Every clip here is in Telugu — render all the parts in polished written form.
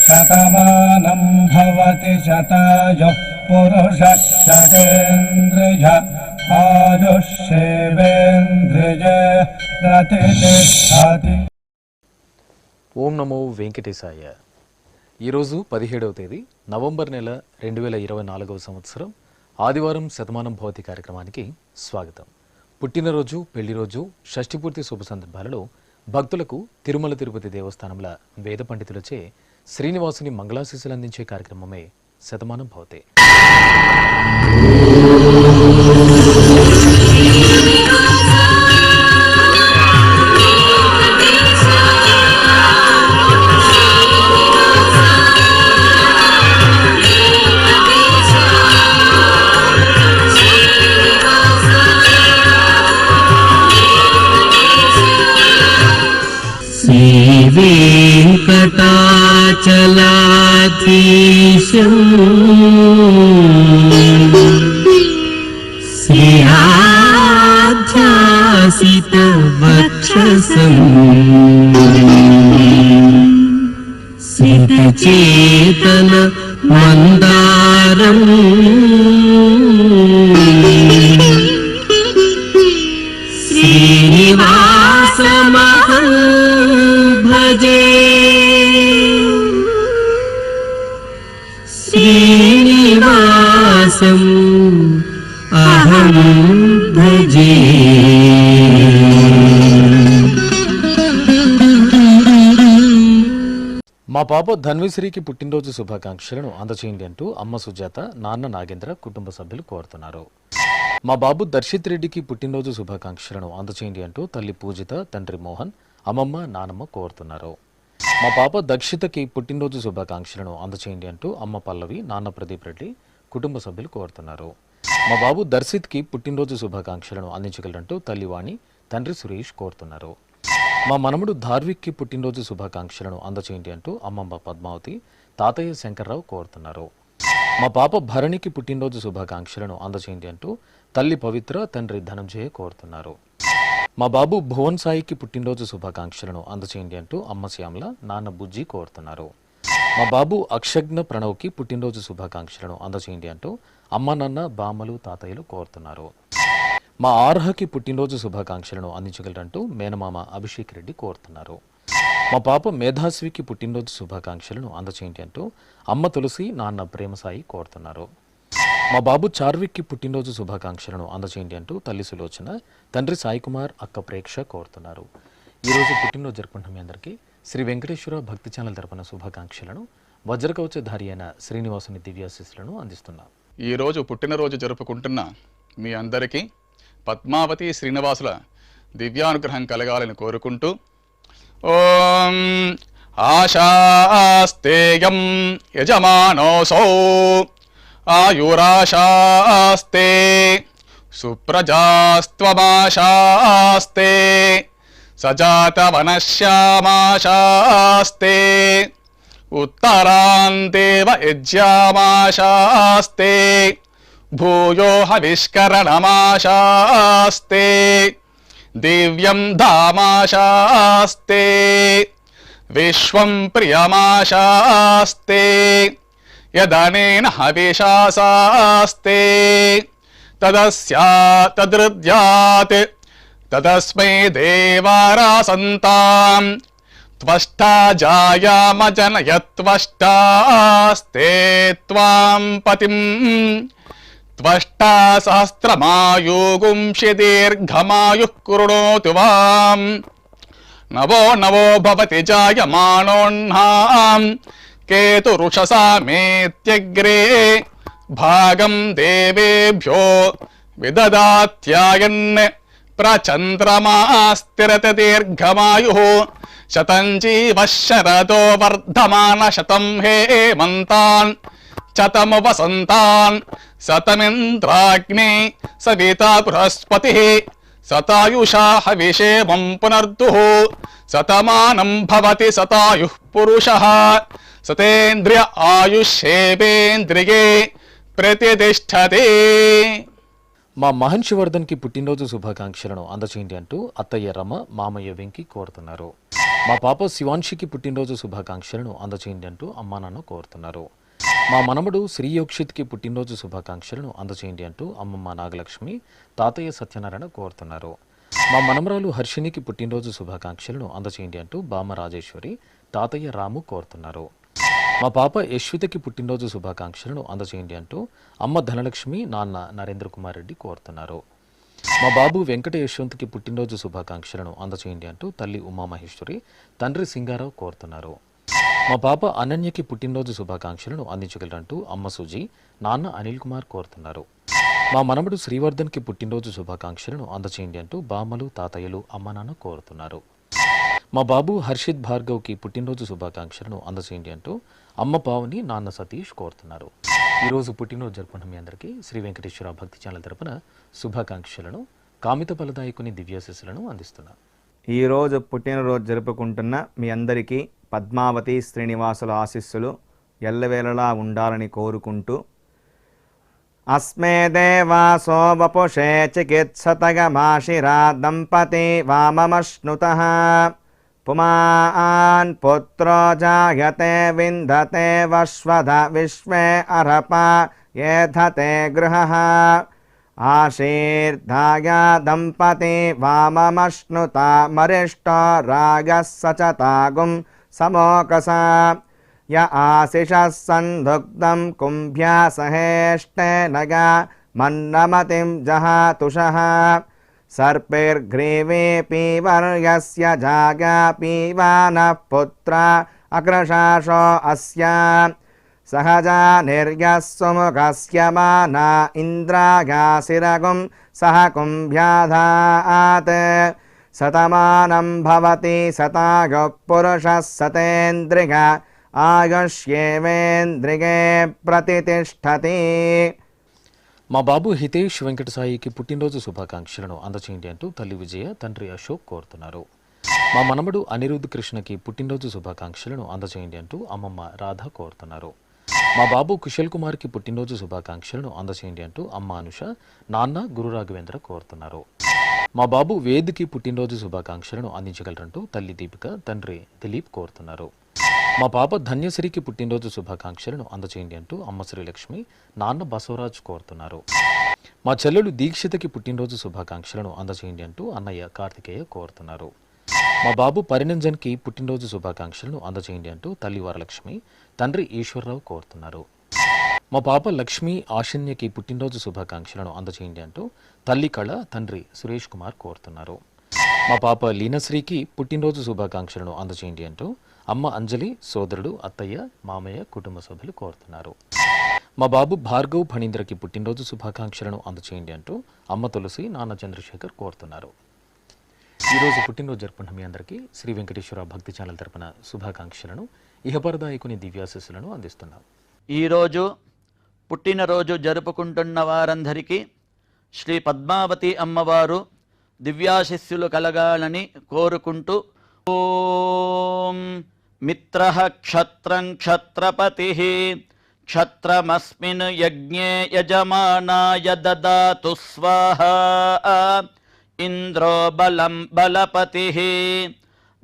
శతమానం భవతి శతాయుః పురుషः శతేంద్రియ ఆయుష్యేవేంద్రియ ప్రతిష్ఠతి. ఓం నమో వెంకటేశాయ. ఈరోజు 17వ తేదీ నవంబర్ నెల 2024వ సంవత్సరం ఆదివారం శతమానం భవతి కార్యక్రమానికి స్వాగతం. పుట్టినరోజు, పెళ్లిరోజు, షష్ఠిపూర్తి శుభ సందర్భాలలో భక్తులకు తిరుమల తిరుపతి దేవస్థానంల వేద పండితులచే శ్రీనివాసుని మంగళాశీస్సులు అందించే కార్యక్రమమే శతమానం భవతి. వెంకటాచలాధీశం శ్రీయాధ్యాసిత వక్షసం సితచేతన మందారం శ్రీనివాసమహం భజే. శ్రీనివాసం అహం భజే. మా పాప ధన్విశ్రీకి పుట్టినరోజు శుభాకాంక్షలను అందచేయండి అంటూ అమ్మ సుజాత, నాన్న నాగేంద్ర కుటుంబ సభ్యులు కోరుతున్నారు. మా బాబు దర్శిత్ రెడ్డికి పుట్టినరోజు శుభాకాంక్షలను అందచేయండి అంటూ తల్లి పూజిత, తండ్రి మోహన్, అమ్మమ్మ, నానమ్మ కోరుతున్నారు. మా పాప దక్షితకి పుట్టినరోజు శుభాకాంక్షలను అందచేయండి అంటూ అమ్మ పల్లవి, నాన్న ప్రదీప్ రెడ్డి కుటుంబ సభ్యులు కోరుతున్నారు. మా బాబు దర్శిత్కి పుట్టినరోజు శుభాకాంక్షలను అందించగలరంటూ తల్లి వాణి, తండ్రి సురేష్ కోరుతున్నారు. మా మనముడు ధార్విక్కి పుట్టినరోజు శుభాకాంక్షలను అందచేయండి అంటూ అమ్మమ్మ పద్మావతి, తాతయ్య శంకర్రావు కోరుతున్నారు. మా పాప భరణికి పుట్టినరోజు శుభాకాంక్షలను అందచేయండి అంటూ తల్లి పవిత్ర, తండ్రి ధనంజయ కోరుతున్నారు. మా బాబు భువన్ సాయికి పుట్టినరోజు శుభాకాంక్షలను అందచేయండి అంటూ అమ్మ శ్యామల, నాన్న బుజ్జి కోరుతున్నారు. మా బాబు అక్షజ్ఞ ప్రణవ్కి పుట్టినరోజు శుభాకాంక్షలను అందచేయండి అంటూ అమ్మ, నాన్న, బామ్మలు, తాతయ్యలు కోరుతున్నారు. మా ఆర్హకి పుట్టినరోజు శుభాకాంక్షలను అందించగలరంటూ మేనమామ అభిషేక్ రెడ్డి కోరుతున్నారు. మా పాప మేధాశ్వికి పుట్టినరోజు శుభాకాంక్షలను అందచేయండి అంటూ అమ్మ తులసి, నాన్న ప్రేమసాయి కోరుతున్నారు. మా బాబు చార్విక్కి పుట్టినరోజు శుభాకాంక్షలను అందచేయండి అంటూ తల్లి సులోచన, తండ్రి సాయి కుమార్, అక్క ప్రేక్ష కోరుతున్నారు. ఈరోజు పుట్టినరోజు జరుపుకుంటున్న మీ అందరికీ శ్రీ వెంకటేశ్వర భక్తి ఛానల్ తరపున శుభాకాంక్షలను, వజ్రకవచధారి అయిన శ్రీనివాసుని దివ్యాశీస్సులను అందిస్తున్నాం. ఈరోజు పుట్టినరోజు జరుపుకుంటున్న మీ అందరికీ పద్మావతి శ్రీనివాసుల దివ్యానుగ్రహం కలగాలని కోరుకుంటూ ఓం ఆశాస్తేయం యజమానోసౌ ఆయురాశాస్తే సుప్రజాస్త్వమాశాస్తే సజాతవనశ్యామాశాస్తే ఉత్తరాంతేవ యజ్యామాశాస్తే భూయో హవిష్కరణమాశాస్తే దివ్యం ధామాశాస్తే విశ్వం ప్రియమాశాస్తే యదనేన హవిషాసాస్తే తదస్యాతదృద్యాత్ తదస్మై దేవారాసంతాం త్వష్టా జాయామజనయత్వష్టాస్తే త్వాం పతిం త్వష్టా సహస్రమాయుగుంషి దీర్ఘమాయుః కృణోతు వాం నవో నవో భవతి జాయమానోన్నాం కేతురుషసామేత్యగ్రే భాగం దేవేభ్యో విదదాత్యాయన్ ప్రచంద్రమాస్తిరత దీర్ఘమాయుః శతం జీవః శరదో వర్ధమాన శతం హేమంతాన్ శతము వసంతాన్ శతమింద్రాగ్ని సవితా బృహస్పతిః శతాయుషా హవిషేమం పునర్దుః శతమానం భవతి శతాయుః పురుషః సతేంద్రియ ఆయుష్యేవేంద్రియే ప్రతిష్టతే. మా మహన్షివర్ధన్కి పుట్టినరోజు శుభాకాంక్షలను అందచేయండి అంటూ అత్తయ్య రమ మామయ్య వెంకి కోరుతున్నారు. మా పాప శివాంశికి పుట్టినరోజు శుభాకాంక్షలను అందచేయండి అంటూ అమ్మా నాన్న కోరుతున్నారు. మా మనమడు శ్రీయోక్షిత్కి పుట్టినరోజు శుభాకాంక్షలను అందచేయండి అంటూ అమ్మమ్మ నాగలక్ష్మి తాతయ్య సత్యనారాయణ కోరుతున్నారు. మా మనమరాలు హర్షినికి పుట్టినరోజు శుభాకాంక్షలను అందచేయండి అంటూ బామ్మ రాజేశ్వరి తాతయ్య రాము కోరుతున్నారు. మా పాప యశ్వితకి పుట్టినరోజు శుభాకాంక్షలను అందచేయండి అంటూ అమ్మ ధనలక్ష్మి నాన్న నరేంద్ర కుమార్ రెడ్డి కోరుతున్నారు. మా బాబు వెంకట యశ్వంత్కి పుట్టినరోజు శుభాకాంక్షలను అందచేయండి అంటూ తల్లి ఉమామహేశ్వరి తండ్రి సింగారావు కోరుతున్నారు. మా పాప అనన్యకి పుట్టినరోజు శుభాకాంక్షలను అందించగలరంటూ అమ్మ సుజీ నాన్న అనిల్ కుమార్ కోరుతున్నారు. మా మనవడు శ్రీవర్ధన్కి పుట్టినరోజు శుభాకాంక్షలను అందచేయండి అంటూ బామ్మలు తాతయ్యలు అమ్మ నాన్న కోరుతున్నారు. మా బాబు హర్షిత్ భార్గవ్కి పుట్టినరోజు శుభాకాంక్షలను అందచేయండి అంటూ అమ్మ పావుని నాన్న సతీష్ కోరుతున్నారు. ఈరోజు పుట్టినరోజు జరుపుకున్న మీ అందరికీ శ్రీ వెంకటేశ్వర భక్తి ఛానల్ తరపున శుభాకాంక్షలను కామిత ఫలదాయకుని దివ్యాశీస్సులను అందిస్తున్నా. ఈరోజు పుట్టినరోజు జరుపుకుంటున్న మీ అందరికీ పద్మావతి శ్రీనివాసుల ఆశీస్సులు ఎల్లవేళలా ఉండాలని కోరుకుంటూ అస్మే దేవాసో వపుషే చికిత్సతగమాశిరా దంపతి వామమశ్నుతః పుమాన్ పుత్రో జాయతే విందతే వశ్వధ విశ్వే అర్హప ఏధతే గృహః ఆశీర్ధాయ దంపతి వామమశ్నుత మరిష్టో రాగः సచతాగుం సమోకస య ఆశిషः సందుగ్ధం కుంభ్యా సహేష్టేనగ మన్నమతిం జహాతుషః సర్పైర్గ్రీవే పీవర్యస్య జాగా పీవానః పుత్ర అగ్రశాషో అస్య సహజా నిర్యః సుముఖస్య మానా ఇంద్రాగాసిరగుం సహ కుంభ్యాధాత్ శతమానం భవతి శతాయుః పురుషः శతేంద్రియ ఆయుష్యేవేంద్రిగే ప్రతితిష్ఠతి. మా బాబు హితేష్ వెంకట సాయికి పుట్టినరోజు శుభాకాంక్షలను అందచేయండి అంటూ తల్లి విజయ తండ్రి అశోక్ కోరుతున్నారు. మా మనమడు అనిరుద్ధ్ కృష్ణకి పుట్టినరోజు శుభాకాంక్షలను అందచేయండి అంటూ అమ్మమ్మ రాధ కోరుతున్నారు. మా బాబు కుశల్ కుమార్కి పుట్టినరోజు శుభాకాంక్షలను అందచేయండి అంటూ అమ్మ అనుష నాన్న గురు రాఘవేంద్ర కోరుతున్నారు. మా బాబు వేద్కి పుట్టినరోజు శుభాకాంక్షలను అందించగలరంటూ తల్లి దీపిక తండ్రి దిలీప్ కోరుతున్నారు. మా పాప ధన్యశ్రీకి పుట్టినరోజు శుభాకాంక్షలను అందచేయండి అంటూ అమ్మ శ్రీలక్ష్మి నాన్న బసవరాజ్ కోరుతున్నారు. మా చెల్లెలు దీక్షితకి పుట్టినరోజు శుభాకాంక్షలను అందచేయండి అంటూ అన్నయ్య కార్తికేయ కోరుతున్నారు. మా బాబు పరినంజన్కి పుట్టినరోజు శుభాకాంక్షలను అందచేయండి అంటూ తల్లి వరలక్ష్మి తండ్రి ఈశ్వరరావు కోరుతున్నారు. మా పాప లక్ష్మి ఆశన్యకి పుట్టినరోజు శుభాకాంక్షలను అందచేయండి అంటూ తల్లి కళ తండ్రి సురేష్ కుమార్ కోరుతున్నారు. మా పాప లీనశ్రీకి పుట్టినరోజు శుభాకాంక్షలను అందచేయండి అంటూ అమ్మ అంజలి సోదరుడు అత్తయ్య మామయ్య కుటుంబ సభ్యులు కోరుతున్నారు. మా బాబు భార్గవ్ ఫణీంద్రకి పుట్టినరోజు శుభాకాంక్షలను అందచేయండి అంటూ అమ్మ తులసి నాన్న చంద్రశేఖర్ కోరుతున్నారు. ఈరోజు పుట్టినరోజు జరుపుకున్న మీ అందరికీ శ్రీ వెంకటేశ్వర భక్తి ఛానల్ తరపున శుభాకాంక్షలను ఇహపరదాయకుని దివ్యాశీస్సులను అందిస్తున్నాం. ఈరోజు పుట్టినరోజు జరుపుకుంటున్న వారందరికీ శ్రీ పద్మావతి అమ్మవారు దివ్యాశిస్సులు కలగాలని కోరుకుంటూ ఓం మిత్రః క్షత్రం క్షత్రపతిః క్షత్రమస్మిన్ యజ్ఞే యజమానాయ దదాతు స్వాహా ఇంద్రో బలం బలపతిః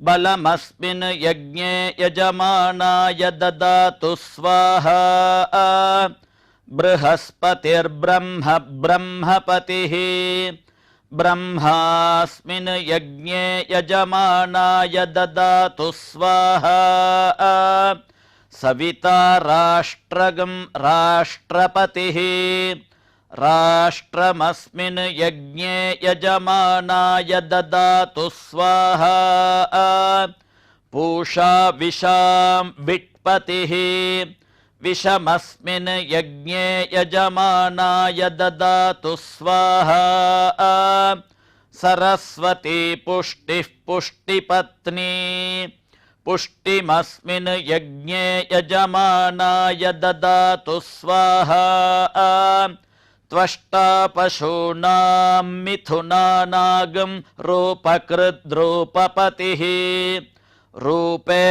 బలమస్మిన్ యజ్ఞే యజమానాయ దదాతు స్వాహా బృహస్పతిర్బ్రహ్మ బ్రహ్మపతిః బ్రహ్మాస్మిన్ యజ్ఞే యజమానాయ దదాతు స్వాహా సవితా రాష్ట్రగం రాష్ట్రపతిః రాష్ట్రమస్మిన్ యజ్ఞే యజమానాయ దదాతు స్వాహా పూషా విషాం విట్పతిః విషమస్మిన్ యజ్ఞే యజమానాయ దదాతు స్వాహా సరస్వతీ పుష్టిః పుష్టిపత్నీ పుష్టిమస్మిన్ యజ్ఞే యజమానాయ దదాతు స్వాహా త్వష్టా పశూనాం మిథునానాగం రూపకృద్రూపపతిః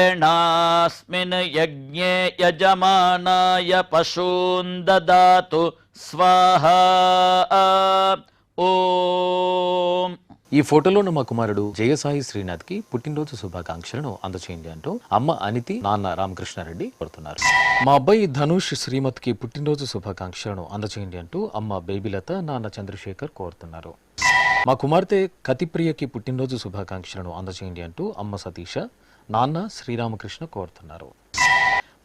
రూపేణాస్మిన్ యజ్ఞే యజమానాయ పశూన్ దదాతు స్వాహా. ఓం. ఈ ఫోటోలోని మా కుమారుడు జయసాయి శ్రీనాథ్కి పుట్టినరోజు శుభాకాంక్షలను అందచేయండి అంటూ అమ్మ అనితి, నాన్న రామకృష్ణారెడ్డి కోరుతున్నారు. మా అబ్బాయి ధనుష్ శ్రీమత్కి పుట్టినరోజు శుభాకాంక్షలను అందచేయండి అంటూ అమ్మ బేబీలత, నాన్న చంద్రశేఖర్ కోరుతున్నారు. మా కుమార్తె కతిప్రియకి పుట్టినరోజు శుభాకాంక్షలను అందచేయండి అంటూ అమ్మ సతీష, నాన్న శ్రీరామకృష్ణ కోరుతున్నారు.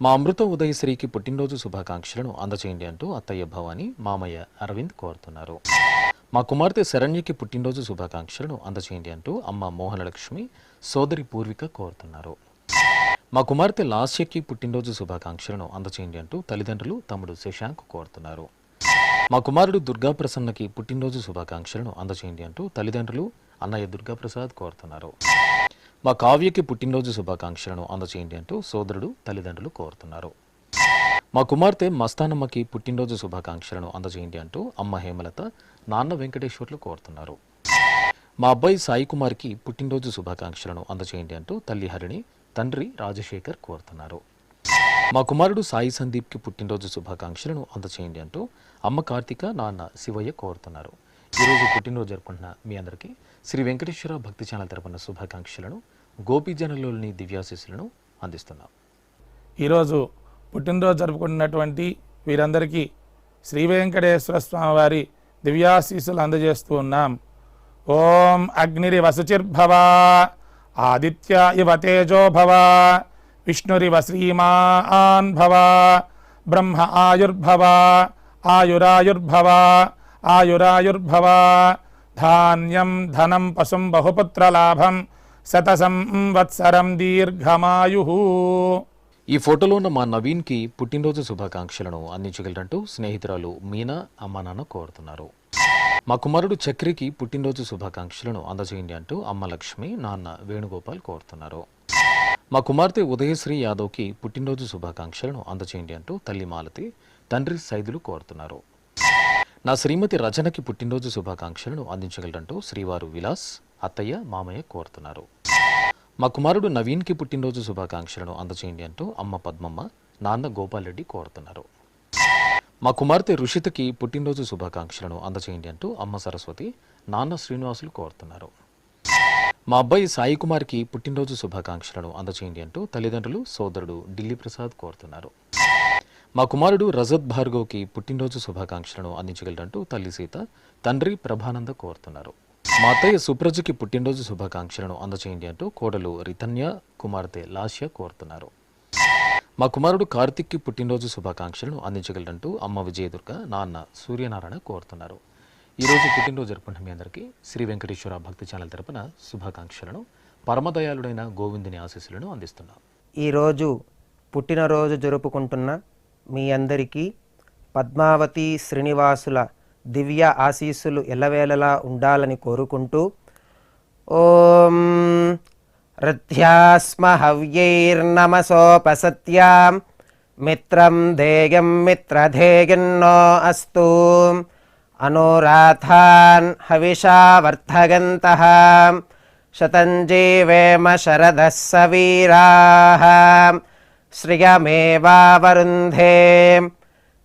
మా అమృత ఉదయశ్రీకి పుట్టినరోజు శుభాకాంక్షలను అందచేయండి అంటూ అత్తయ్య భవాని, మామయ్య అరవింద్ కోరుతున్నారు. మా కుమార్తె శరణ్యకి పుట్టినరోజు శుభాకాంక్షలను అందచేయండి అంటూ అమ్మ మోహనలక్ష్మి, సోదరి పూర్విక కోరుతున్నారు. మా కుమార్తె లాస్యకి పుట్టినరోజు శుభాకాంక్షలను అందచేయండి అంటూ తల్లిదండ్రులు, తమ్ముడు శశాంక్ కోరుతున్నారు. మా కుమారుడు దుర్గాప్రసన్నకి పుట్టినరోజు శుభాకాంక్షలను అందచేయండి అంటూ తల్లిదండ్రులు, అన్నయ్య దుర్గాప్రసాద్ కోరుతున్నారు. మా కావ్యకి పుట్టినరోజు శుభాకాంక్షలను అందచేయండి అంటూ సోదరుడు, తల్లిదండ్రులు కోరుతున్నారు. మా కుమార్తె మస్తానమ్మకి పుట్టినరోజు శుభాకాంక్షలను అందజేయండి అంటూ అమ్మ హేమలత, నాన్న వెంకటేశ్వర్లు కోరుతున్నారు. మా అబ్బాయి సాయి కుమార్కి పుట్టినరోజు శుభాకాంక్షలను అందజేయండి అంటూ తల్లి హరిణి, తండ్రి రాజశేఖర్ కోరుతున్నారు. మా కుమారుడు సాయి సందీప్కి పుట్టినరోజు శుభాకాంక్షలను అందజేయండి అంటూ అమ్మ కార్తిక, నాన్న శివయ్య కోరుతున్నారు. ఈరోజు పుట్టినరోజు జరుపుకుంటున్న మీ అందరికీ శ్రీ వెంకటేశ్వర భక్తి ఛానల్ తరపున శుభాకాంక్షలను, గోపీజనులోని దివ్యాశీస్సులను అందిస్తున్నాం. ఈరోజు పుట్టినరోజు జరుపుకుంటున్నటువంటి వీరందరికీ శ్రీ వెంకటేశ్వర స్వామి వారి దివ్యాశీస్సులు అందజేస్తూ ఉన్నాం. ఓం అగ్నిరివ శుచిర్భవ, ఆదిత్య ఇవ తేజో భవ, విష్ణురివ శ్రీమాన్ భవ, బ్రహ్మ ఆయుర్భవ, ఆయురాయుర్భవ, ఆయురాయుర్భవ, ధాన్యం ధనం పశుం బహుపుత్రలాభం, శతసం వత్సరం దీర్ఘమాయు. ఈ ఫోటోలో ఉన్న మా నవీన్కి పుట్టినరోజు శుభాకాంక్షలను అందించగలరంటూ స్నేహితురాలు మీనా, అమ్మ నాన్న కోరుతున్నారు. మా కుమారుడు చక్రికి పుట్టినరోజు శుభాకాంక్షలను అందజేయండి అంటూ అమ్మ లక్ష్మి, నాన్న వేణుగోపాల్ కోరుతున్నారు. మా కుమార్తె ఉదయశ్రీ యాదవ్కి పుట్టినరోజు శుభాకాంక్షలను అందజేయండి అంటూ తల్లి మాలతి, తండ్రి సైదులు కోరుతున్నారు. నా శ్రీమతి రచనకి పుట్టినరోజు శుభాకాంక్షలను అందించగలరంటూ శ్రీవారు విలాస్, అత్తయ్య, మామయ్య కోరుతున్నారు. మా కుమారుడు నవీన్కి పుట్టినరోజు శుభాకాంక్షలను అందజేయండి అంటూ అమ్మ పద్మమ్మ, నాన్న గోపాల్ రెడ్డి కోరుతున్నారు. మా కుమార్తె రుషితకి పుట్టినరోజు శుభాకాంక్షలను అందజేయండి అంటూ అమ్మ సరస్వతి, నాన్న శ్రీనివాసులు కోరుతున్నారు. మా అబ్బాయి సాయి కుమార్కి పుట్టినరోజు శుభాకాంక్షలను అందజేయండి అంటూ తల్లిదండ్రులు, సోదరుడు ఢిల్లీ ప్రసాద్ కోరుతున్నారు. మా కుమారుడు రజత్ భార్గవ్కి పుట్టినరోజు శుభాకాంక్షలను అందించగలరంటూ తల్లి సీత, తండ్రి ప్రభానంద కోరుతున్నారు. మా అత్తయ్య సుప్రజకి పుట్టినరోజు శుభాకాంక్షలను అందజేయండి అంటూ కోడలు రితన్య, కుమార్తె లాస్య కోరుతున్నారు. మా కుమారుడు కార్తిక్కి పుట్టినరోజు శుభాకాంక్షలను అందించగలరంటూ అమ్మ విజయదుర్గ, నాన్న సూర్యనారాయణ కోరుతున్నారు. ఈరోజు పుట్టినరోజు జరుపుకుంటున్న మీ అందరికీ శ్రీ వెంకటేశ్వర భక్తి ఛానల్ తరపున శుభాకాంక్షలను, పరమదయాళుడైన గోవిందుని ఆశీస్సులను అందిస్తున్నాం. ఈరోజు పుట్టినరోజు జరుపుకుంటున్న మీ అందరికీ పద్మావతి శ్రీనివాసుల దివ్య ఆశీస్సులు ఎల్లవేళలా ఉండాలని కోరుకుంటూ ఓం రథ్యాస్మ హవ్యైర్నమసోపసత్యాం మిత్రం ధేయం మిత్రధేయన్నో అస్తు అనురాధాన్ హవిషా వర్ధగంతః శతం జీవేమ శరదః సవీరాః శ్రియమేవావరుంధే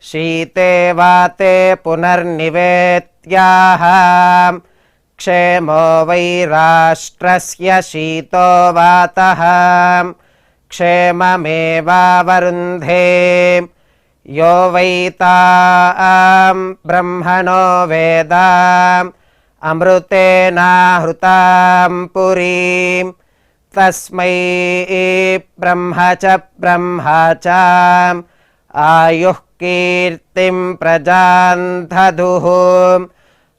శీతే వాతే పునర్నివేత్యాః క్షేమో వై రాష్ట్రస్య శీతో వాతః క్షేమమేవావరుంధే యో వై తాం బ్రహ్మణో వేద అమృతేనాహృతాం పురీం తస్మై బ్రహ్మ చ ఆయుః కీర్తిం ప్రజాన్ దదుః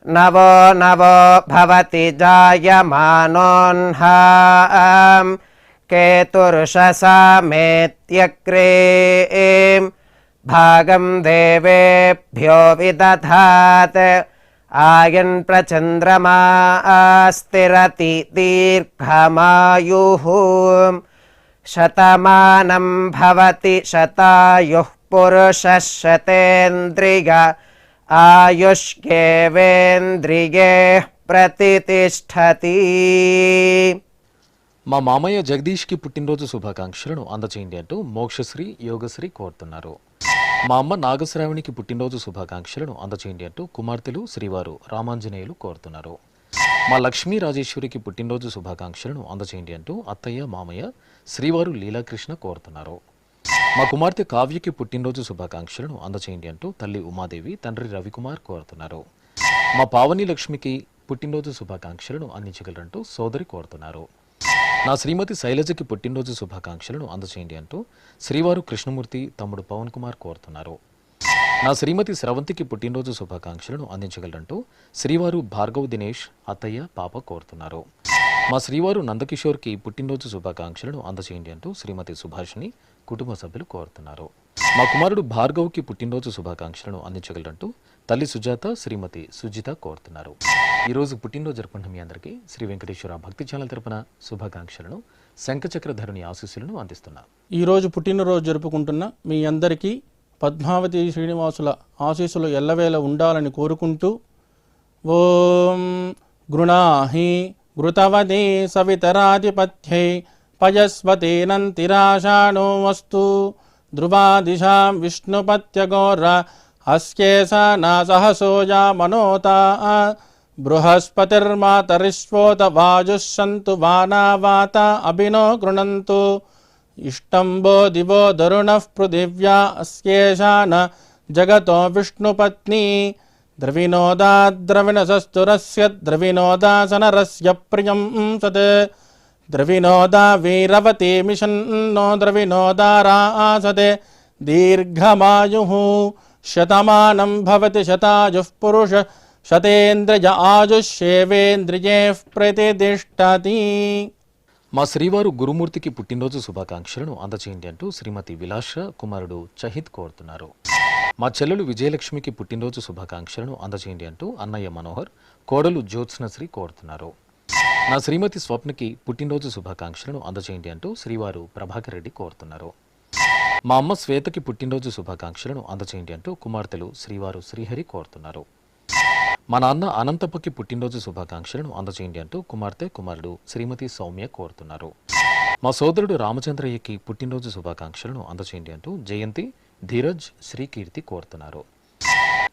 నవో నవో భవతి జాయమానోన్హాం కేతుర్షసామేత్యగ్రే భాగం దేవేభ్యో విదధాత్ ఆయన్ ప్రచంద్రమా స్థిరతి దీర్ఘమాయుః శతమానం భవతి శతాయుః పురుషः శతేంద్రియ ఆయుష్యేవేంద్రియే ప్రతితిష్ఠతి. మా మామయ్య జగదీష్కి పుట్టినరోజు శుభాకాంక్షలను అందచేయండి అంటూ మోక్షశ్రీ, యోగశ్రీ కోరుతున్నారు. మా అమ్మ నాగశ్రావణికి పుట్టినరోజు శుభాకాంక్షలను అందచేయండి అంటూ కుమార్తెలు శ్రీవారు రామాంజనేయులు కోరుతున్నారు. మా లక్ష్మీ రాజేశ్వరికి పుట్టినరోజు శుభాకాంక్షలను అందచేయండి అంటూ అత్తయ్య మామయ్య శ్రీవారు లీలాకృష్ణ కోరుతున్నారు. మా కుమార్తె కావ్యకి పుట్టినరోజు శుభాకాంక్షలను అందచేయండి అంటూ తల్లి ఉమాదేవి తండ్రి రవికుమార్ కోరుతున్నారు. మా పావని లక్ష్మికి పుట్టినరోజు శుభాకాంక్షలను అందించగలరంటూ సోదరి కోరుతున్నారు. నా శ్రీమతి శైలజకి పుట్టినరోజు శుభాకాంక్షలను అందచేయండి అంటూ శ్రీవారు కృష్ణమూర్తి తమ్ముడు పవన్ కుమార్ కోరుతున్నారు. నా శ్రీమతి స్రవంతికి పుట్టినరోజు శుభాకాంక్షలను అందించగలరంటూ శ్రీవారు భార్గవ్ దినేష్ అత్తయ్య పాప కోరుతున్నారు. మా శ్రీవారు నందకిషోర్కి పుట్టినరోజు శుభాకాంక్షలను అందచేయండి అంటూ శ్రీమతి సుభాషిణి కుటుంబ సభ్యులు కోరుతున్నారు. మా కుమారుడు భార్గవ్కి పుట్టినరోజు శుభాకాంక్షలను అందించగలరంటూ తల్లి సుజాత శ్రీమతి సుజిత కోరుతున్నారు. ఈరోజు పుట్టినరోజు జరుపుకుంటున్న మీ అందరికీ శ్రీ వెంకటేశ్వర భక్తి ఛానల్ తరపున శుభాకాంక్షలను శంఖచక్రధరుని ఆశీస్సులను అందిస్తున్నాం. ఈరోజు పుట్టినరోజు జరుపుకుంటున్న మీ అందరికీ పద్మావతి శ్రీనివాసుల ఆశీస్సులు ఎల్లవేళ ఉండాలని కోరుకుంటూ ఓం గృణాహి ఘృతవదే సవితరాధిపత్యై పయస్వతేనంతిరాషాణో వస్తు ధ్రువాదిశాం విష్ణుపత్యగోర హస్యేసా నా సహసోజా మనోతా బృహస్పతిర్మాతరిష్వోత వాజుస్సంతు వానావాత అభినో గృణంతు ఇష్టంబో దివో దరుణః పృథివ్యా అస్యేషా న జగతో విష్ణుపత్ని ద్రవినోదాద్రవిణసస్తురస్య ద్రవినోదాసనరస్య ప్రియం సత్ ద్రవినోదా వీరవతే మిషన్నో ద్రవినోదారాసతే దీర్ఘమాయుః శతమానం భవతి శతాయుః పురుష శతేంద్రియ ఆయుష్యేవేంద్రియైః ప్రతిష్ఠతి. మా శ్రీవారు గురుమూర్తికి పుట్టినరోజు శుభాకాంక్షలను అందచేయండి అంటూ శ్రీమతి విలాష కుమారుడు చహిత్ కోరుతున్నారు. మా చెల్లెలు విజయలక్ష్మికి పుట్టినరోజు శుభాకాంక్షలను అందచేయండి అంటూ అన్నయ్య మనోహర్ కోడలు జ్యోత్స్నశ్రీ కోరుతున్నారు. నా శ్రీమతి స్వప్నకి పుట్టినరోజు శుభాకాంక్షలను అందచేయండి అంటూ శ్రీవారు ప్రభాకర్ రెడ్డి కోరుతున్నారు. మా అమ్మ శ్వేతకి పుట్టినరోజు శుభాకాంక్షలను అందచేయండి అంటూ కుమార్తెలు శ్రీవారు శ్రీహరి కోరుతున్నారు. మా నాన్న అనంతప్పకి పుట్టినరోజు శుభాకాంక్షలను అందచేయండి అంటూ కుమార్తె కుమారుడు శ్రీమతి సౌమ్య కోరుతున్నారు. మా సోదరుడు రామచంద్రయ్యకి పుట్టినరోజు శుభాకాంక్షలను అందచేయండి అంటూ జయంతి ధీరజ్ శ్రీకీర్తి కోరుతున్నారు.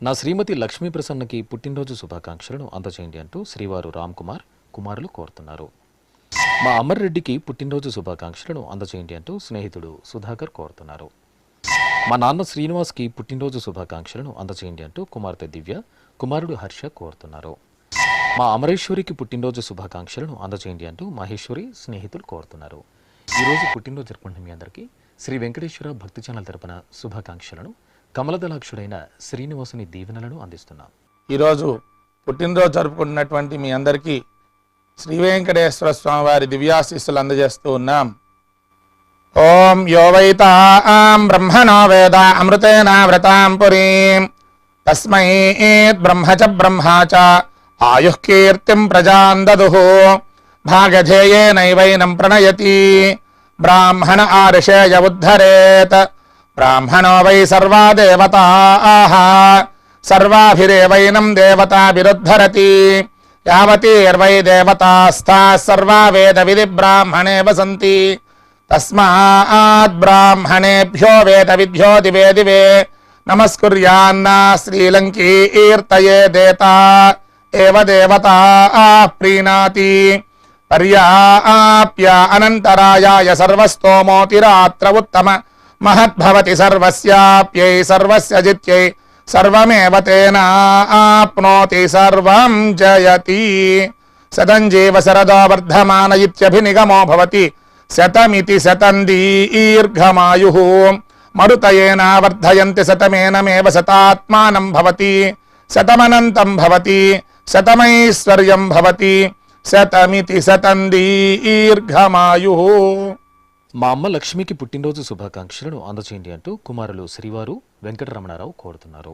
నా శ్రీమతి లక్ష్మీ ప్రసన్నకి పుట్టినరోజు శుభాకాంక్షలను అందచేయండి అంటూ శ్రీవారు రామ్ కుమార్ కుమారులు కోరుతున్నారు. మా అమర్ రెడ్డికి పుట్టినరోజు శుభాకాంక్షలను అందచేయండి అంటూ స్నేహితుడు సుధాకర్ కోరుతున్నారు. మా నాన్న శ్రీనివాస్కి పుట్టినరోజు శుభాకాంక్షలను అందచేయండి అంటూ కుమార్తె దివ్య కుమారుడు హర్ష కోరుతున్నారు. మా అమరేశ్వరికి పుట్టినరోజు శుభాకాంక్షలను అందచేయండి అంటూ మహేశ్వరి స్నేహితులు కోరుతున్నారు. ఈరోజు పుట్టినరోజు జరుపుకుంటున్న మీ అందరికీ శ్రీ వెంకటేశ్వర భక్తి ఛానల్ తరపున శుభాకాంక్షలను కమలదలాక్షుడైన శ్రీనివాసుని దీవెనలను అందిస్తున్నాం. ఈరోజు పుట్టినరోజు జరుపుకుంటున్నటువంటి మీ అందరికీ శ్రీ వెంకటేశ్వర స్వామివారి దివ్యాశీస్సులు అందజేస్తూ ఉన్నాం. ఓం యో వైతాం బ్రహ్మణో వేద అమృతేన వ్రతాం పురీం తస్మై బ్రహ్మ చ బ్రహ్మా చ ఆయుః కీర్తిం ప్రజాం దదుః భాగధేయేనైవైనం ప్రణయతి బ్రాహ్మణ ఆర్షేయ ఉద్ధరేత్ బ్రాహ్మణో వై సర్వా దేవతాః సర్వాభిరేవైనం దేవతాభిరుద్ధరతి యావతీర్వై దేవతాస్తాః సర్వా వేద విధి బ్రాహ్మణే వసంతి తస్మాత్ బ్రాహ్మణేభ్యో వేద విద్యో దివే దివే నమస్కుర్యాన్నా శ్రీలంకీర్తయే దేతా ఏవ దేవతా ప్రీణాతి పర్యాప్య అనంతరాయాయ సర్వస్తోమోతిరాత్ర ఉత్తమ మహద్భవతి సర్వస్యాప్యై సర్వస్య జిత్యై సర్వమేవ తేనాప్నోతి సర్వం జయతి శతం జీవ శరదో వర్ధమాన ఇత్యభినిగమో భవతి శతమితి శతం దీర్ఘమాయుః మరుతయేనా వర్ధయంతి శతమేనమేవ శతాత్మానం భవతి శతమనంతం భవతి శతమైశ్వర్యం భవతి శతమితి శతం దీర్ఘమాయుః. మా అమ్మ లక్ష్మికి పుట్టినరోజు శుభాకాంక్షలను అందచేయండి అంటూ కుమారులు శ్రీవారు వెంకటరమణారావు కోరుతున్నారు.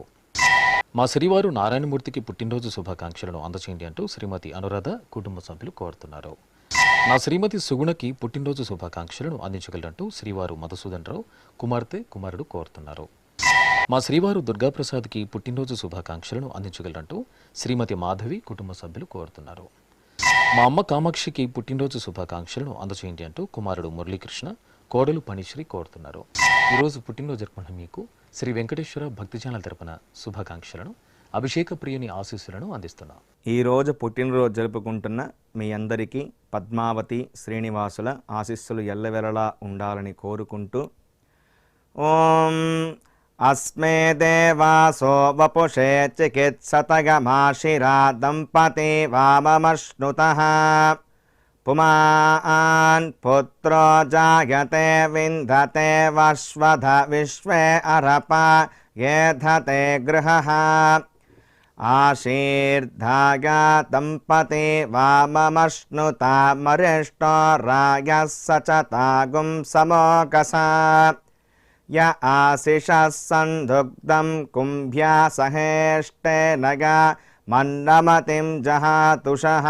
మా శ్రీవారు నారాయణమూర్తికి పుట్టినరోజు శుభాకాంక్షలను అందచేయండి అంటూ శ్రీమతి అనురాధ కుటుంబ సభ్యులు కోరుతున్నారు. నా శ్రీమతి సుగుణకి పుట్టినరోజు శుభాకాంక్షలను అందించగలరంటూ శ్రీవారు మధుసూదన్ రావు కుమార్తె కుమారుడు కోరుతున్నారు. మా శ్రీవారు దుర్గాప్రసాద్కి పుట్టినరోజు శుభాకాంక్షలను అందించగలరంటూ శ్రీమతి మాధవి కుటుంబ సభ్యులు కోరుతున్నారు. మా అమ్మ కామాక్షికి పుట్టినరోజు శుభాకాంక్షలను అందచేయండి అంటూ కుమారుడు మురళీకృష్ణ కోడలు పణిశ్రీ కోరుతున్నారు. ఈరోజు పుట్టినరోజు జరుపుకున్న మీకు శ్రీ వెంకటేశ్వర భక్తి ఛానల్ తరపున శుభాకాంక్షలను, అభిషేక ప్రియుని ఆశీస్సులను అందిస్తున్నాం. ఈరోజు పుట్టినరోజు జరుపుకుంటున్న మీ అందరికీ పద్మావతి శ్రీనివాసుల ఆశీస్సులు ఎల్లవెల్లలా ఉండాలని కోరుకుంటూ ఓం అస్మే దేవాసో వపుషే చికిత్సతగమాశిరా దంపతి వామమశ్నుతః పుమాన్ పుత్రో జాయతే విందతే వశ్వధ విశ్వే అరప ఏధతే గృహః ఆశీర్ధాయ దంపతి వామమశ్నుత మరిష్టో రాయః సచతాగుం సమోకసా య ఆశిషः సందుగ్ధం కుంభ్యా సహేష్టేనగ మన్నమతిం జహాతుషః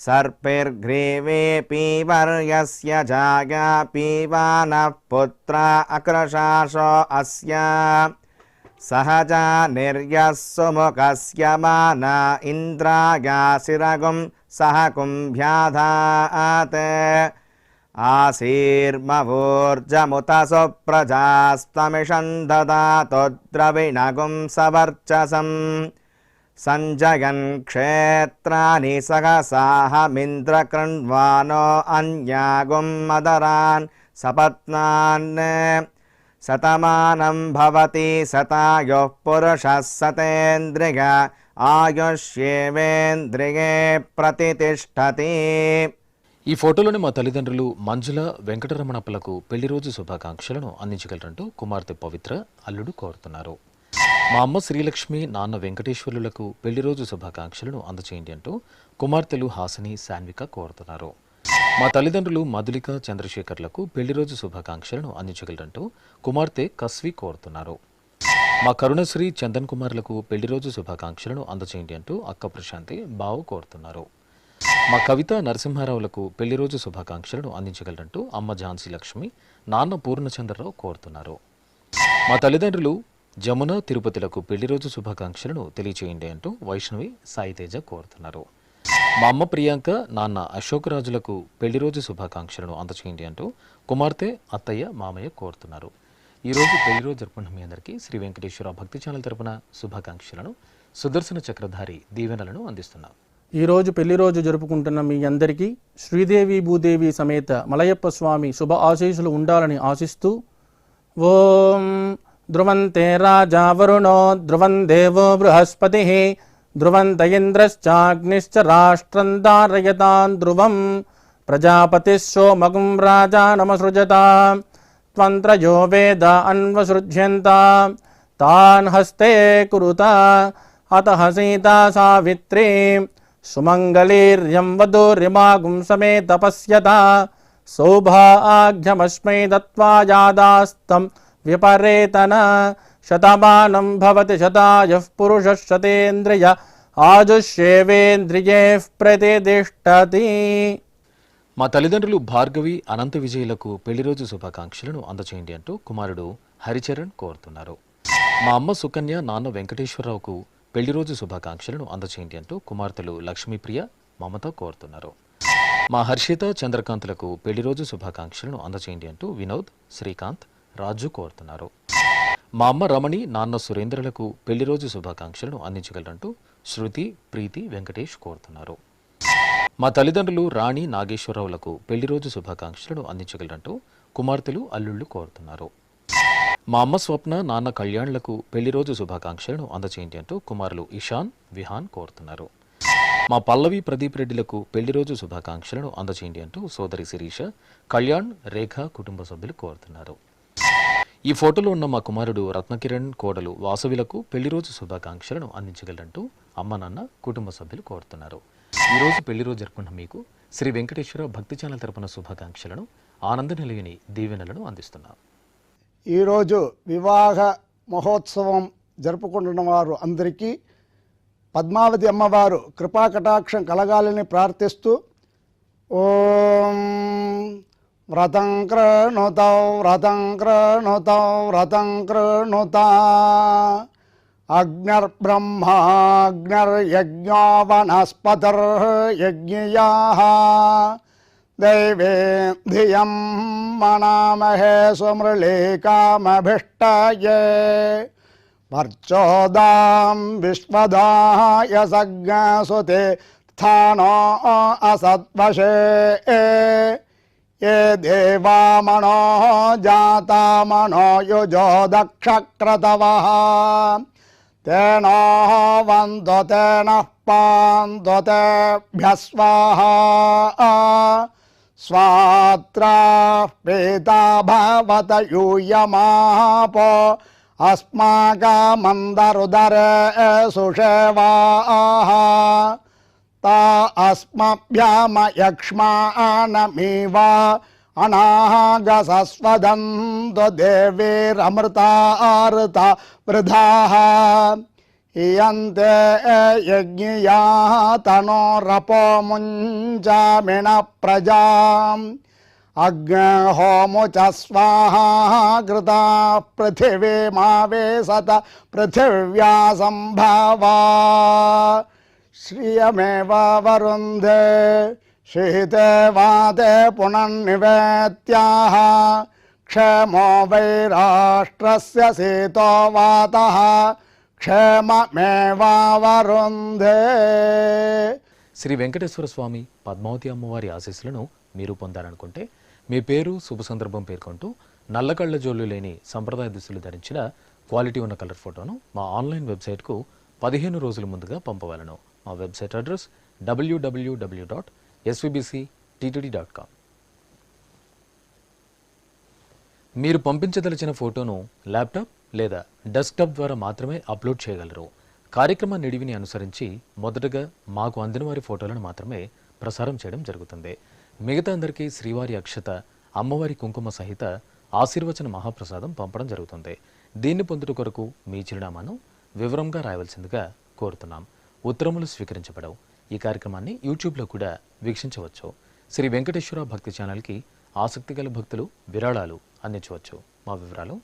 సర్పిర్గ్రీవే పీవర్యస్య జాగా పీవానః పుత్ర అక్రశాసో అస్య సహజా నిర్యః సుముఖస్య మాన ఇంద్రాగాసిరగుం సహ కుంభ్యాధాత్ ఆశీర్మవోర్జముత సుప్రజాస్తమిషం దదాతు ద్రవిణగుం సవర్చసం సంజయన్ క్షేత్రాని సహసాహమింద్రకృణ్వానో అన్యాగుం మదరాన్ సపత్నాన్ శతమానం భవతి శతాయుః పురుషः శతేంద్రియ ఆయుష్యేవేంద్రియే ప్రతితిష్ఠతి. ఈ ఫోటోలోని మా తల్లిదండ్రులు మంజుల వెంకటరమణప్పలకు పెళ్లి రోజు శుభాకాంక్షలను అందించగలరంటూ కుమార్తె పవిత్ర, అల్లుడు కోరుతున్నారు. మా అమ్మ శ్రీలక్ష్మి, నాన్న వెంకటేశ్వర్లులకు పెళ్లి రోజు శుభాకాంక్షలను అందచేయండి అంటూ కుమార్తెలు హాసిని, శాన్విక కోరుతున్నారు. మా తల్లిదండ్రులు మధులిక, చంద్రశేఖర్లకు పెళ్లి రోజు శుభాకాంక్షలను అందించగలరంటూ కుమార్తె కస్వి కోరుతున్నారు. మా కరుణశ్రీ, చందన్ కుమార్లకు పెళ్లి రోజు శుభాకాంక్షలను అందచేయండి అంటూ అక్క ప్రశాంతి, బావ కోరుతున్నారు. మా కవిత, నరసింహారావులకు పెళ్లి రోజు శుభాకాంక్షలను అందించగలరంటూ అమ్మ ఝాన్సీ లక్ష్మి, నాన్న పూర్ణచంద్రరావు కోరుతున్నారు. మా తల్లిదండ్రులు జమున, తిరుపతిలకు పెళ్లి రోజు శుభాకాంక్షలను తెలియచేయండి అంటూ వైష్ణవి, సాయితేజ కోరుతున్నారు. మా అమ్మ ప్రియాంక, నాన్న అశోక్ రాజులకు పెళ్లి రోజు శుభాకాంక్షలను అందచేయండి అంటూ కుమార్తె, అత్తయ్య, మామయ్య కోరుతున్నారు. ఈరోజు పెళ్లి రోజు జరుపుకున్న మీ అందరికీ శ్రీ వెంకటేశ్వర భక్తి ఛానల్ తరపున శుభాకాంక్షలను, సుదర్శన చక్రధారి దీవెనలను అందిస్తున్నాం. ఈరోజు పెళ్లి రోజు జరుపుకుంటున్న మీ అందరికీ శ్రీదేవి భూదేవి సమేత మలయప్ప స్వామి శుభ ఆశీస్సులు ఉండాలని ఆశిస్తూ ఓం ధ్రువంతే రాజా వరుణో ధ్రువం దేవో బృహస్పతి ధ్రువంత ఇంద్రశ్చాగ్నిశ్చ రాష్ట్రం ధారయతాన్ ధ్రువం ప్రజాపతిः సోమగుం రాజానమసృజత త్వంత్రయో వేద అన్వసృజ్యంత తాన్ హస్తే కురుత అతః సీతా సావిత్రీ సుమంగళీర్యం వధూరిమాగుం సమేత పశ్యత సౌభాగ్యమస్మై దత్వా యాదాస్తం విపరేతన శతమానం భవతి శతాయుః పురుషः శతేంద్రియ ఆజుష్యేవేంద్రియే ప్రతితిష్ఠతి. మా తల్లిదండ్రులు భార్గవి, అనంత విజయులకు పెళ్లి రోజు శుభాకాంక్షలను అందచేయండి అంటూ కుమారుడు హరిచరణ్ కోరుతున్నారు. మా అమ్మ సుకన్య, నాన్న వెంకటేశ్వరరావుకు పెళ్లి రోజు శుభాకాంక్షలను అందచేయండి అంటూ కుమార్తెలు లక్ష్మీప్రియ, మమత కోరుతున్నారు. మా హర్షిత, చంద్రకాంత్లకు పెళ్లి రోజు శుభాకాంక్షలను అందచేయండి అంటూ వినోద్, శ్రీకాంత్, రాజు కోరుతున్నారు. మా అమ్మ రమణి, నాన్న సురేంద్రలకు పెళ్లి రోజు శుభాకాంక్షలను అందించగలరంటూ శృతి, ప్రీతి, వెంకటేష్ కోరుతున్నారు. మా తల్లిదండ్రులు రాణి, నాగేశ్వరరావులకు పెళ్లి రోజు శుభాకాంక్షలను అందించగలరంటూ కుమార్తెలు, అల్లుళ్ళు కోరుతున్నారు. మా అమ్మ స్వప్న, నాన్న కళ్యాణ్లకు పెళ్లి రోజు శుభాకాంక్షలను అందచేయండి అంటూ కుమారులు ఇషాన్, విహాన్ కోరుతున్నారు. మా పల్లవి, ప్రదీప్ రెడ్డిలకు పెళ్లి రోజు శుభాకాంక్షలను అందచేయండి అంటూ సోదరి శిరీష, కళ్యాణ్, రేఖ కుటుంబ సభ్యులు కోరుతున్నారు. ఈ ఫోటోలో ఉన్న మా కుమారుడు రత్నకిరణ్, కోడలు వాసవిలకు పెళ్లి రోజు శుభాకాంక్షలను అందించగలరంటూ అమ్మ, నాన్న, కుటుంబ సభ్యులు కోరుతున్నారు. ఈరోజు పెళ్లి రోజు జరుపుకున్న మీకు శ్రీ వెంకటేశ్వర భక్తి ఛానల్ తరపున శుభాకాంక్షలను, ఆనంద నిలయని దీవెనలను అందిస్తున్నాం. ఈరోజు వివాహ మహోత్సవం జరుపుకుంటున్న వారు అందరికీ పద్మావతి అమ్మవారు కృపా కటాక్షం కలగాలని ప్రార్థిస్తూ ఓం వ్రతం కృణుతౌ వ్రతం కృణుతౌ వ్రతం కృణుత అగ్నిర్బ్రహ్మాగ్నిర్యజ్ఞో వనస్పతిర్యజ్ఞయాః दैवे धियं मनामहे सुमृळीकामभीष्टाये वर्चोदां विश्वदाय सज्ञासुते स्थानो असत्वशे ये देवा मनो जाता मनो युजो दक्षक्रतवः तेन वन्तो तेन पान्तो तेभ्यः स्वाहा स्वात्रा पीता भवत यूयमापो अस्माकमन्दरुदरे सुषेवाः ता अस्मभ्यामयक्ष्मानमिव अनागसस्वदन्तो देवीरमृतार्ता वृधाः इयन्ते यज्ञियाः तनोरपो मुञ्चामिन प्रजाम् अग्निहोमुच स्वाहा कृता पृथिवीमावेशत पृथिव्या सम्भवा श्रियमेव वरुन्धे शीते वाते पुनर्निवेत्याः क्षेमो वै राष्ट्रस्य शीतो वातः క్షేమమేవావరుంధే. శ్రీ వెంకటేశ్వర స్వామి పద్మావతి అమ్మవారి ఆశీస్సులను మీరు పొందాలనుకుంటే మీ పేరు శుభ సందర్భం పేర్కొంటూ నల్ల కళ్ళ జోళ్ళు లేని సంప్రదాయ దుస్తులు ధరించిన క్వాలిటీ ఉన్న కలర్ ఫోటోను మా ఆన్లైన్ వెబ్సైట్కు 15 రోజుల ముందుగా పంపవలను. మా వెబ్సైట్ అడ్రస్ www.svbcttd.com. మీరు పంపించదలిచిన ఫోటోను ల్యాప్టాప్ లేదా డెస్క్టాప్ ద్వారా మాత్రమే అప్లోడ్ చేయగలరు. కార్యక్రమ నిడివిని అనుసరించి మొదటగా మాకు అందిన వారి ఫోటోలను మాత్రమే ప్రసారం చేయడం జరుగుతుంది. మిగతా అందరికీ శ్రీవారి అక్షత, అమ్మవారి కుంకుమ సహిత ఆశీర్వచన మహాప్రసాదం పంపడం జరుగుతుంది. దీన్ని పొందుట కొరకు మీ చిరునామాను వివరంగా రాయవలసిందిగా కోరుతున్నాం. ఉత్తరములు స్వీకరించబడవు. ఈ కార్యక్రమాన్ని యూట్యూబ్లో కూడా వీక్షించవచ్చు. శ్రీ వెంకటేశ్వర భక్తి ఛానల్కి ఆసక్తి గల భక్తులు విరాళాలు అందించవచ్చు. మా వివరాలు